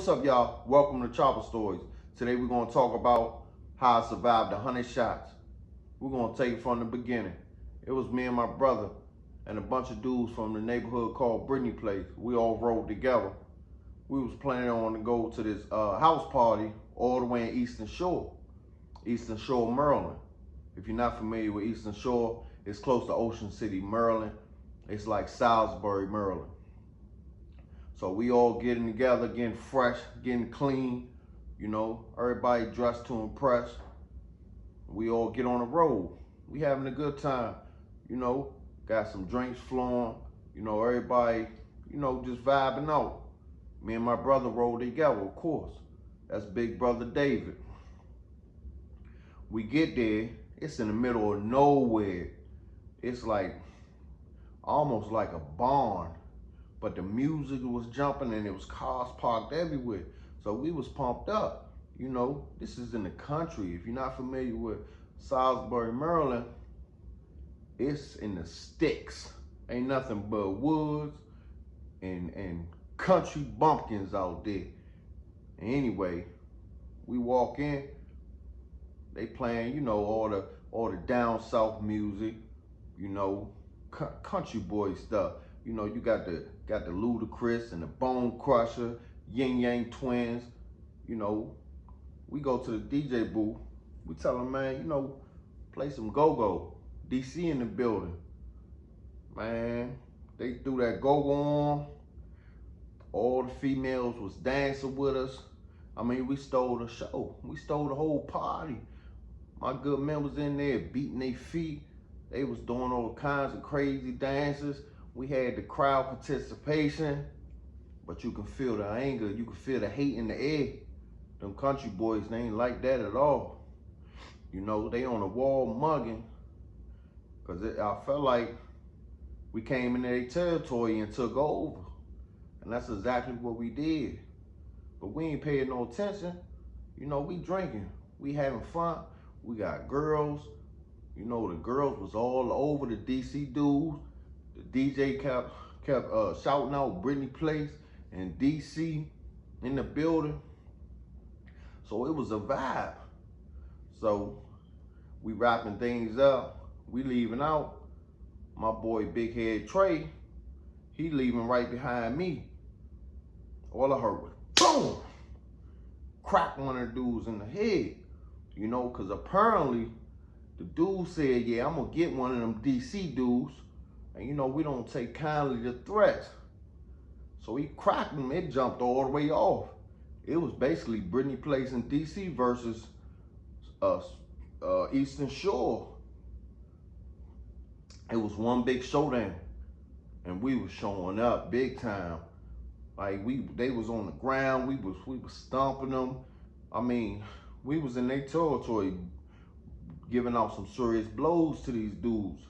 what's up, y'all? Welcome to Choppa Stories. Today we're going to talk about how I survived 100 shots. We're going to take it from the beginning. It was me and my brother and a bunch of dudes from the neighborhood called Brittany Place. We all rode together. We was planning on to go to this house party all the way in Eastern Shore, Maryland. If you're not familiar with Eastern Shore, it's close to Ocean City, Maryland. It's like Salisbury, Maryland. So we all getting together, getting fresh, getting clean, you know, everybody dressed to impress. We all get on the road. We having a good time, you know, got some drinks flowing, you know, everybody, you know, just vibing out. Me and my brother rode together, of course. That's big brother David. We get there, it's in the middle of nowhere. It's like, almost like a barn. But the music was jumping and it was cars parked everywhere. So we was pumped up. You know, this is in the country. If you're not familiar with Salisbury, Maryland, it's in the sticks. Ain't nothing but woods and country bumpkins out there. Anyway, we walk in, they playing, you know, all the down south music, you know, country boy stuff. You know, you got the Ludacris and the Bone Crusher, Yin Yang Twins. You know, we go to the DJ booth. We tell them, man, you know, play some go-go. DC in the building. Man, they threw that go-go on. All the females was dancing with us. I mean, we stole the show. We stole the whole party. My good men was in there beating their feet. They was doing all kinds of crazy dances. We had the crowd participation, but you can feel the anger, you can feel the hate in the air. Them country boys, they ain't like that at all. You know, they on the wall mugging, because I felt like we came in their territory and took over. And that's exactly what we did. But we ain't paying no attention. You know, we drinking, we having fun. We got girls. You know, the girls was all over the DC dudes. The DJ kept shouting out Brittany Place and DC in the building. So it was a vibe. So we wrapping things up. We leaving out. My boy Big Head Trey, he leaving right behind me. All I heard was boom! Crack one of the dudes in the head. You know, because apparently the dude said, yeah, I'm going to get one of them DC dudes. And you know, we don't take kindly to threats. So he cracked him, it jumped all the way off. It was basically Brittany Place in DC versus Eastern Shore. It was one big showdown. And we was showing up big time. Like they was on the ground, we was stomping them. I mean, we was in their territory giving out some serious blows to these dudes.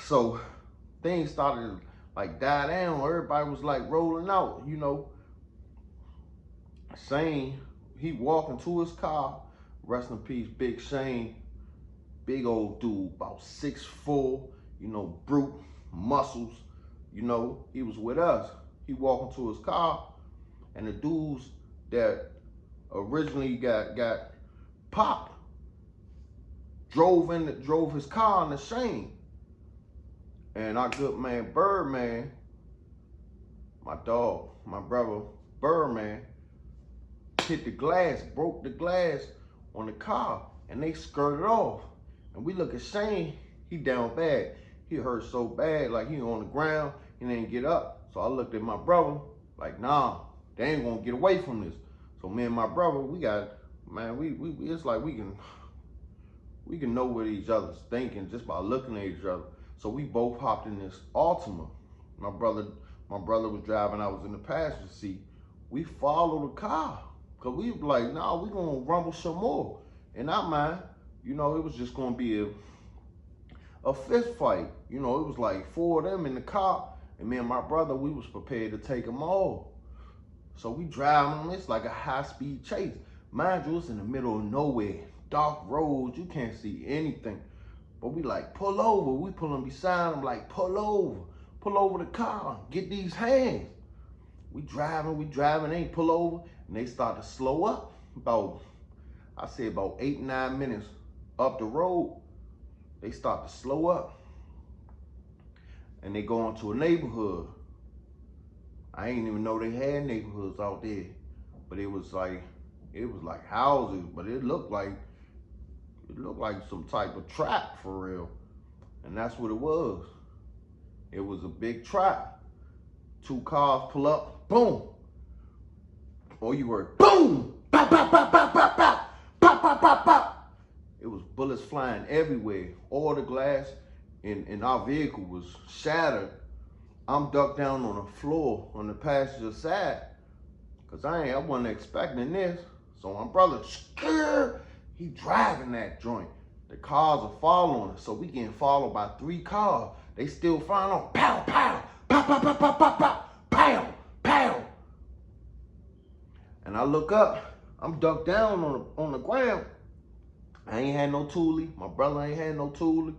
So things started to like die down. Everybody was like rolling out, you know. Shane, he walking to his car. Rest in peace, Big Shane. Big old dude, about 6'4", you know, brute, muscles, you know. He was with us. He walking to his car, and the dudes that originally got popped drove his car into Shane. And our good man Birdman, my dog, my brother Birdman, hit the glass, broke the glass on the car, and they skirted off. And we look at Shane, he down bad. He hurt so bad, like he on the ground, he didn't get up. So I looked at my brother, like, nah, they ain't gonna get away from this. So me and my brother, we got, man, we it's like we can know what each other's thinking just by looking at each other. So we both hopped in this Altima. My brother was driving, I was in the passenger seat. We followed the car, cause we were like, nah, we gonna rumble some more. In our mind, you know, it was just gonna be a fist fight. You know, it was like 4 of them in the car, and me and my brother, we was prepared to take them all. So we driving them, it's like a high-speed chase. Mind you, it's in the middle of nowhere, dark roads, you can't see anything. But we like, pull over. We pulling beside him like, pull over the car, get these hands. We driving, they pull over, and they start to slow up. I say about 8, 9 minutes up the road, they start to slow up. And they go into a neighborhood. I didn't even know they had neighborhoods out there. But it was like houses, but it looked like some type of trap for real. And that's what it was. It was a big trap. 2 cars pull up, boom. Or you heard boom, pop, pop, pop, pop, pop, pop, pop, pop, pop, pop. It was bullets flying everywhere. All the glass in our vehicle was shattered. I'm ducked down on the floor on the passenger side, cause I wasn't expecting this. So my brother scared, he driving that joint. The cars are following us, so we getting followed by 3 cars. They still firing on pow, pow, pow, pow, pow, pow, pow, pow, pow, pow. And I look up, I'm ducked down on the ground. I ain't had no toolie. My brother ain't had no toolie.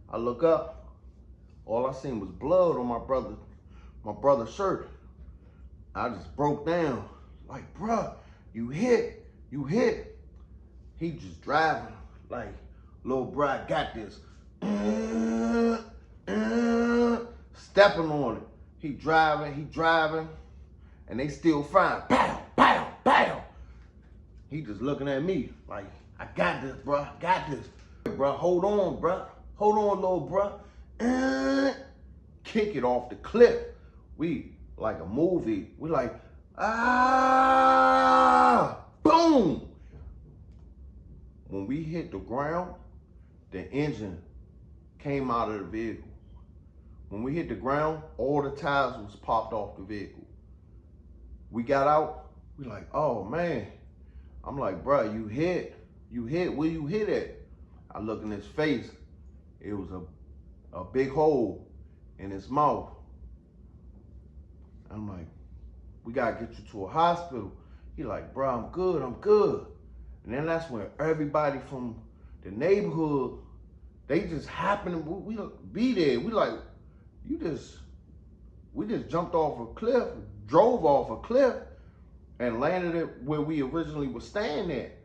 I look up, all I seen was blood on my brother's shirt. I just broke down, like, bruh, you hit. He just driving, like, little bruh, I got this. Stepping on it. He driving, and they still firing, pow, pow, pow. He just looking at me, like, I got this, bruh, I got this. Bruh, hold on, bruh. Hold on, little bruh. Kick it off the cliff. We like a movie. We like, boom. When we hit the ground, the engine came out of the vehicle. When we hit the ground, all the tires was popped off the vehicle. We got out, we like, oh man. I'm like, bruh, you hit, where you hit at? I look in his face, it was a big hole in his mouth. I'm like, we gotta get you to a hospital. He like, bro, I'm good. And then that's when everybody from the neighborhood, they just happened to we be there. We like, we just jumped off a cliff, drove off a cliff, and landed at where we originally were staying at,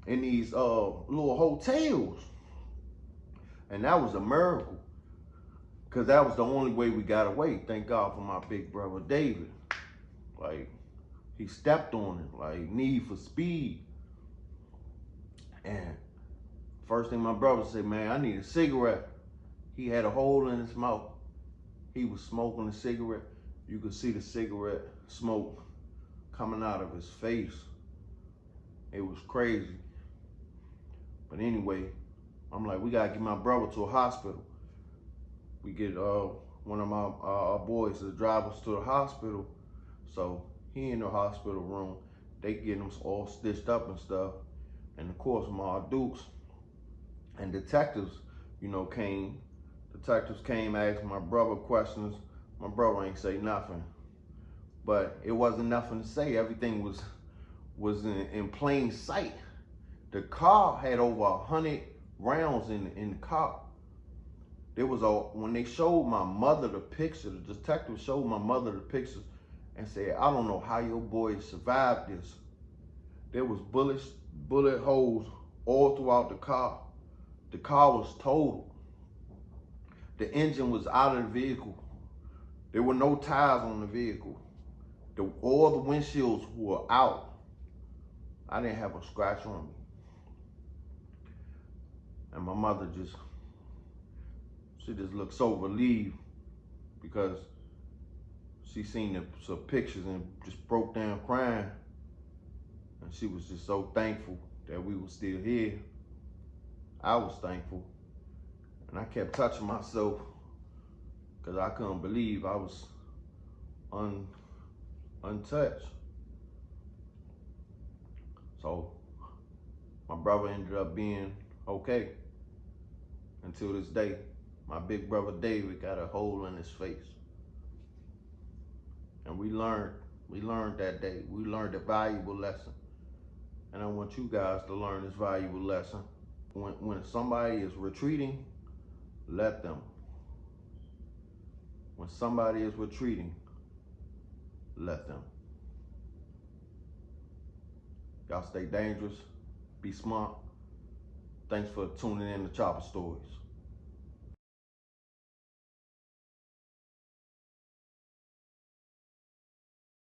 in these little hotels. And that was a miracle, because that was the only way we got away. Thank God for my big brother David. Like, he stepped on it, like Need for Speed. And first thing my brother said, man, I need a cigarette. He had a hole in his mouth. He was smoking a cigarette. You could see the cigarette smoke coming out of his face. It was crazy. But anyway, I'm like, we gotta get my brother to a hospital. We get one of my boys to drive us to the hospital. So he in the hospital room. They getting him all stitched up and stuff. And of course, my dukes and detectives, came. Detectives came, asked my brother questions. My brother ain't say nothing. But it wasn't nothing to say. Everything was in plain sight. The car had over 100 rounds in the car. There was when they showed my mother the picture, the detective showed my mother the pictures and said, I don't know how your boy survived this. There was bullet holes all throughout the car. The car was totaled. The engine was out of the vehicle. There were no tires on the vehicle. All the windshields were out. I didn't have a scratch on me. And my mother she just looked so relieved, because she seen some pictures and just broke down crying. And she was just so thankful that we were still here. I was thankful. And I kept touching myself, because I couldn't believe I was untouched. So my brother ended up being okay until this day. My big brother David got a hole in his face. And we learned that day. We learned a valuable lesson. And I want you guys to learn this valuable lesson. When somebody is retreating, let them. When somebody is retreating, let them. Y'all stay dangerous. Be smart. Thanks for tuning in to Choppa Stories.